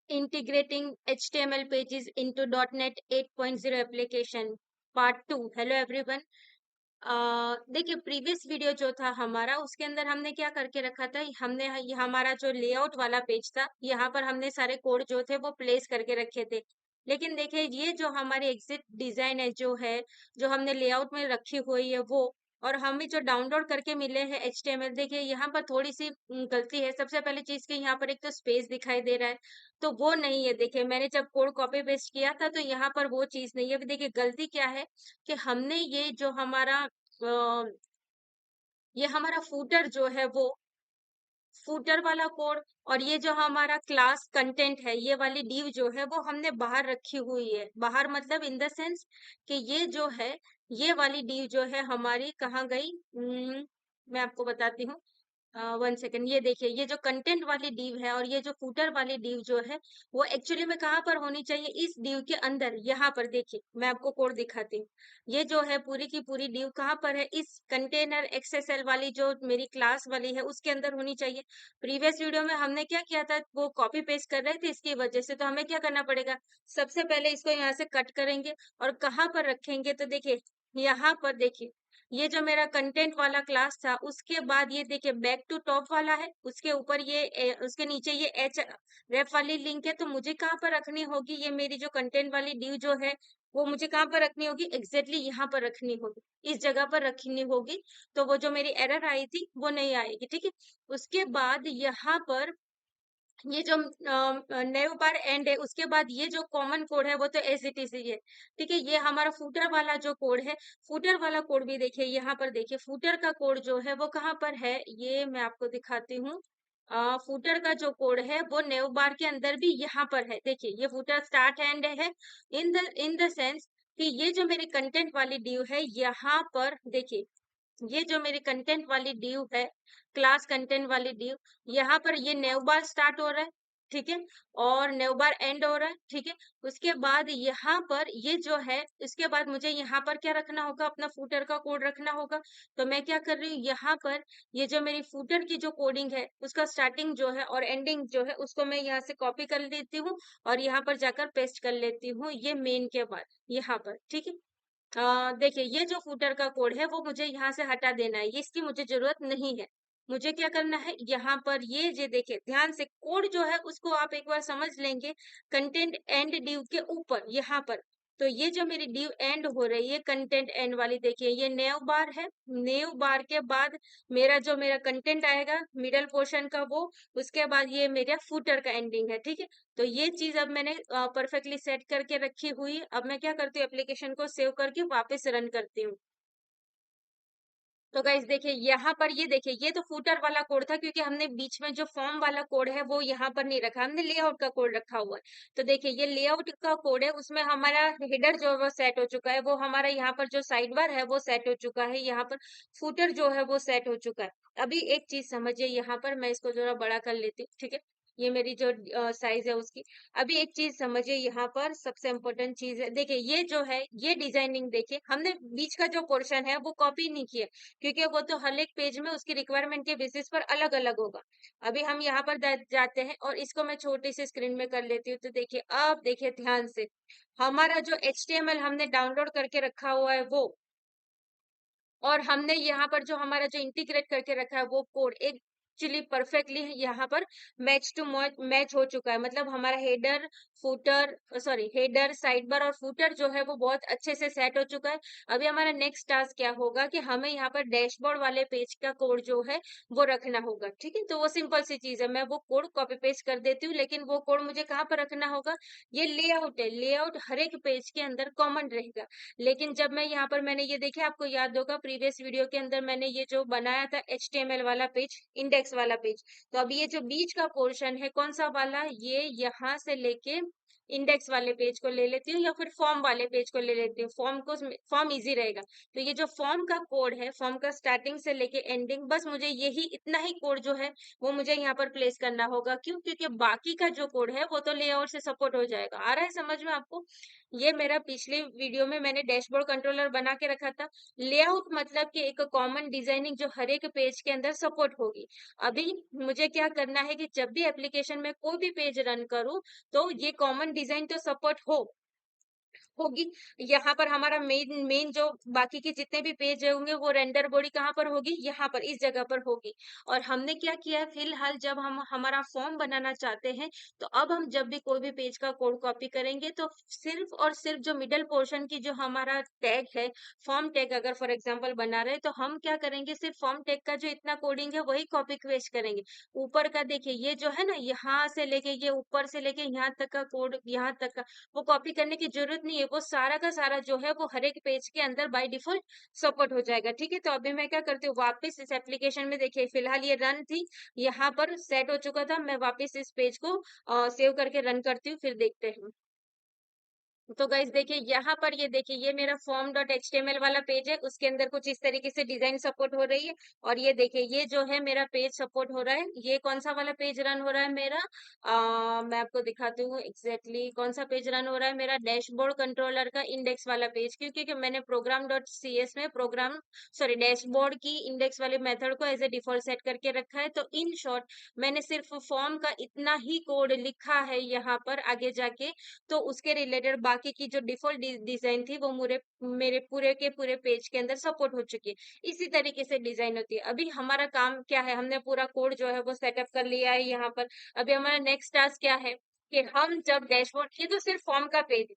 Integrating HTML pages into .NET 8.0 application part 2। Hello everyone. देखिए previous video जो था हमारा उसके अंदर हमने क्या करके रखा था, हमने हमारा जो लेआउट वाला पेज था यहाँ पर हमने सारे कोड जो थे वो प्लेस करके रखे थे। लेकिन देखिए ये जो हमारी एग्जिट डिजाइन है जो है, जो हमने लेआउट में रखी हुई है वो, और हमें जो डाउनलोड करके मिले हैं HTML, देखिए यहाँ पर थोड़ी सी गलती है। सबसे पहले चीज की यहाँ पर एक तो स्पेस दिखाई दे रहा है, तो वो नहीं है। देखिए मैंने जब कोड कॉपी पेस्ट किया था तो यहाँ पर वो चीज नहीं है। अभी देखिए गलती क्या है कि हमने ये जो हमारा ये हमारा फूटर जो है वो फूटर वाला कोड, और ये जो हमारा क्लास कंटेंट है ये वाली डिव जो है वो हमने बाहर रखी हुई है। बाहर मतलब इन द सेंस कि ये जो है, ये वाली डिव जो है हमारी कहाँ गई, मैं आपको बताती हूँ। 1 सेकंड। ये देखिए ये जो कंटेंट वाली डिव है और ये जो फूटर वाली डिव जो है वो एक्चुअली में कहाँ पर होनी चाहिए, इस डिव के अंदर। यहाँ पर देखिए मैं आपको कोड दिखाती हूँ। ये जो है पूरी की पूरी डिव कहाँ पर है, इस कंटेनर एक्सएसएल वाली जो मेरी क्लास वाली है उसके अंदर होनी चाहिए। प्रीवियस वीडियो में हमने क्या किया था, वो कॉपी पेस्ट कर रहे थे, इसकी वजह से तो हमें क्या करना पड़ेगा, सबसे पहले इसको यहाँ से कट करेंगे और कहाँ पर रखेंगे। तो देखिए यहाँ पर देखिए ये जो मेरा कंटेंट वाला क्लास था उसके बाद ये देखिए बैक टू टॉप वाला है, उसके ऊपर ये उसके नीचे ये एच रेफ वाली लिंक है। तो मुझे कहाँ पर रखनी होगी, ये मेरी जो कंटेंट वाली ड्यू जो है वो मुझे कहाँ पर रखनी होगी, एग्जैक्टली यहाँ पर रखनी होगी, इस जगह पर रखनी होगी। तो वो जो मेरी एरर आई थी वो नहीं आएगी, ठीक है। उसके बाद यहाँ पर ये जो न्यू बार एंड है, उसके बाद ये जो कॉमन कोड है वो तो एज इट इज ही है, ठीक है। ये हमारा फूटर वाला जो कोड है, फूटर वाला कोड भी देखिए यहाँ पर। देखिए फूटर का कोड जो है वो कहाँ पर है, ये मैं आपको दिखाती हूँ। फूटर का जो कोड है वो न्यू बार के अंदर भी यहाँ पर है। देखिए ये फूटर स्टार्ट एंड है, इन द सेंस कि ये जो मेरी कंटेंट वाली ड्यू है यहाँ पर देखिए, ये जो मेरी कंटेंट वाली ड्यू है, क्लास कंटेंट वाली ड्यू, यहाँ पर ये न्यू बार स्टार्ट हो रहा है, ठीक है, और न्यू बार एंड हो रहा है, ठीक है। उसके बाद यहाँ पर ये जो है, इसके बाद मुझे यहाँ पर क्या रखना होगा, अपना फूटर का कोड रखना होगा। तो मैं क्या कर रही हूँ, यहाँ पर ये जो मेरी फूटर की जो कोडिंग है उसका स्टार्टिंग जो है और एंडिंग जो है उसको मैं यहाँ से कॉपी कर लेती हूँ और यहाँ पर जाकर पेस्ट कर लेती हूँ, ये मेन के बाद यहाँ पर, ठीक है। देखिए ये जो फूटर का कोड है वो मुझे यहाँ से हटा देना है, ये इसकी मुझे जरूरत नहीं है। मुझे क्या करना है, यहाँ पर ये जो देखिए ध्यान से कोड जो है उसको आप एक बार समझ लेंगे, कंटेंट एंड ड्यू के ऊपर यहाँ पर। तो ये जो मेरी ड्यू एंड हो रही है कंटेंट एंड वाली, देखिए ये न्यू बार है, न्यू बार के बाद मेरा कंटेंट आएगा मिडल पोर्शन का वो, उसके बाद ये मेरा फूटर का एंडिंग है, ठीक है। तो ये चीज अब मैंने परफेक्टली सेट करके रखी हुई है। अब मैं क्या करती हूँ, एप्लीकेशन को सेव करके वापस रन करती हूँ। तो गाइस देखिए यहाँ पर ये देखिए ये तो फूटर वाला कोड था, क्योंकि हमने बीच में जो फॉर्म वाला कोड है वो यहाँ पर नहीं रखा, हमने लेआउट का कोड रखा हुआ है। तो देखिए ये लेआउट का कोड है, उसमें हमारा हेडर जो है वो सेट हो चुका है, वो हमारा यहाँ पर जो साइड बार है वो सेट हो चुका है, यहाँ पर फूटर जो है वो सेट हो चुका है। अभी एक चीज समझिए, यहाँ पर मैं इसको जरा बड़ा कर लेती हूँ, ठीक है, ये मेरी जो साइज है उसकी। अभी एक चीज समझिए, यहाँ पर सबसे इम्पोर्टेंट चीज है, देखिए ये जो है ये डिजाइनिंग, देखिए हमने बीच का जो पोर्शन है वो कॉपी नहीं किया, क्योंकि वो तो हर एक पेज में उसकी रिक्वायरमेंट के बेसिस पर अलग अलग होगा। अभी हम यहाँ पर जाते हैं और इसको मैं छोटी सी स्क्रीन में कर लेती हूँ। तो देखिए अब देखिए ध्यान से, हमारा जो HTML हमने डाउनलोड करके रखा हुआ है वो, और हमने यहाँ पर जो हमारा जो इंटीग्रेट करके रखा है वो कोड एक्चुअली परफेक्टली यहाँ पर मैच टू मैच हो चुका है। मतलब हमारा header footer, sorry header side bar और फूटर जो है वो बहुत अच्छे से सेट हो चुका है। अभी हमारा नेक्स्ट टास्क क्या होगा कि हमें यहाँ पर डैशबोर्ड वाले पेज का कोड जो है वो रखना होगा, ठीक है। तो वो सिंपल सी चीज है, मैं वो कोड कॉपी पेस्ट कर देती हूँ, लेकिन वो कोड मुझे कहाँ पर रखना होगा, ये लेआउट है, लेआउट हर एक पेज के अंदर कॉमन रहेगा। लेकिन जब मैं यहाँ पर मैंने ये देखिए, आपको याद होगा प्रीवियस वीडियो के अंदर मैंने ये जो बनाया था HTML वाला पेज, इंडेक्स वाला पेज, तो अभी ये जो बीच का पोर्शन है कौन सा वाला, ये यहाँ से लेके इंडेक्स वाले पेज को ले लेती हूँ या फिर फॉर्म वाले पेज को ले लेती हूँ। फॉर्म इजी रहेगा। तो ये जो फॉर्म का कोड है, फॉर्म का स्टार्टिंग से लेके एंडिंग, बस मुझे यही इतना ही कोड जो है वो मुझे यहाँ पर प्लेस करना होगा। क्यों? क्योंकि बाकी का जो कोड है वो तो लेआउट से सपोर्ट हो जाएगा। आ रहा है समझ में आपको? ये मेरा पिछली वीडियो में मैंने डैशबोर्ड कंट्रोलर बना के रखा था। लेआउट मतलब कि एक कॉमन डिजाइनिंग जो हर एक पेज के अंदर सपोर्ट होगी। अभी मुझे क्या करना है कि जब भी एप्लीकेशन में कोई भी पेज रन करूं, तो ये कॉमन डिजाइन तो सपोर्ट होगी। यहाँ पर हमारा मेन मेन जो बाकी के जितने भी पेज होंगे वो रेंडर बॉडी कहाँ पर होगी? यहाँ पर, इस जगह पर होगी। और हमने क्या किया है, फिलहाल जब हम हमारा फॉर्म बनाना चाहते हैं, तो अब हम जब भी कोई भी पेज का कोड कॉपी करेंगे, तो सिर्फ और सिर्फ जो मिडल पोर्शन की जो हमारा टैग है, फॉर्म टैग अगर फॉर एग्जाम्पल बना रहे हैं, तो हम क्या करेंगे, सिर्फ फॉर्म टैग का जो इतना कोडिंग है वही कॉपी पेस्ट करेंगे। ऊपर का देखिए, ये जो है ना, यहाँ से लेके ये ऊपर से लेके यहाँ तक का कोड, यहाँ तक का वो कॉपी करने की जरूरत नहीं है। वो सारा का सारा जो है वो हर एक पेज के अंदर बाय डिफॉल्ट सपोर्ट हो जाएगा। ठीक है, तो अभी मैं क्या करती हूँ, वापस इस एप्लीकेशन में देखिए, फिलहाल ये रन थी, यहाँ पर सेट हो चुका था। मैं वापस इस पेज को सेव करके रन करती हूँ, फिर देखते हैं। तो गाइस देखिए, यहाँ पर ये देखिए, ये मेरा फॉर्म डॉट एचटीएमएल वाला पेज है, उसके अंदर कुछ इस तरीके से डिजाइन सपोर्ट हो रही है। और ये देखिए, ये जो है मेरा पेज सपोर्ट हो रहा है। ये कौन सा वाला पेज रन हो रहा है मेरा? मैं आपको दिखाती हूँ एग्जैक्टली कौन सा पेज रन हो रहा है मेरा। डैशबोर्ड कंट्रोलर का इंडेक्स वाला पेज, क्योंकि कि मैंने प्रोग्राम डॉट सी एस में डैशबोर्ड की इंडेक्स वाले मेथड को एज ए डिफॉल्ट सेट करके रखा है। तो इन शॉर्ट, मैंने सिर्फ फॉर्म का इतना ही कोड लिखा है यहाँ पर, आगे जाके तो उसके रिलेटेड बाकी की जो डिफॉल्ट डिजाइन थी वो मेरे मेरे पूरे के पूरे पेज के अंदर सपोर्ट हो चुकी है। इसी तरीके से डिजाइन होती है। अभी हमारा काम क्या है, हमने पूरा कोड जो है वो सेटअप कर लिया है यहाँ पर। अभी हमारा नेक्स्ट टास्क क्या है कि हम जब डैशबोर्ड, ये तो सिर्फ फॉर्म का पेज है,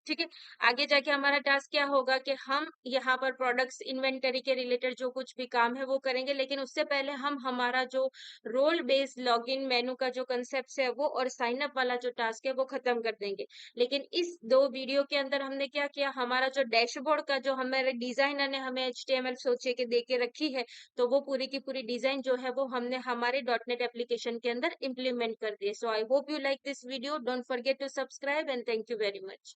ठीक है। आगे जाके हमारा टास्क क्या होगा कि हम यहाँ पर प्रोडक्ट्स इन्वेंटरी के रिलेटेड जो कुछ भी काम है वो करेंगे, लेकिन उससे पहले हम हमारा जो रोल बेस्ड लॉगिन मेनू का जो कंसेप्ट है वो और साइन अप वाला जो टास्क है वो खत्म कर देंगे। लेकिन इस दो वीडियो के अंदर हमने क्या किया, हमारा जो डैशबोर्ड का जो हमारे डिजाइनर ने हमें एचटीएमएल सोचे के दे के रखी है, तो वो पूरी की पूरी डिजाइन जो है वो हमने हमारे डॉटनेट एप्लीकेशन के अंदर इम्प्लीमेंट कर दी है। So I hope you like this video. Don't forget to subscribe and thank you very much.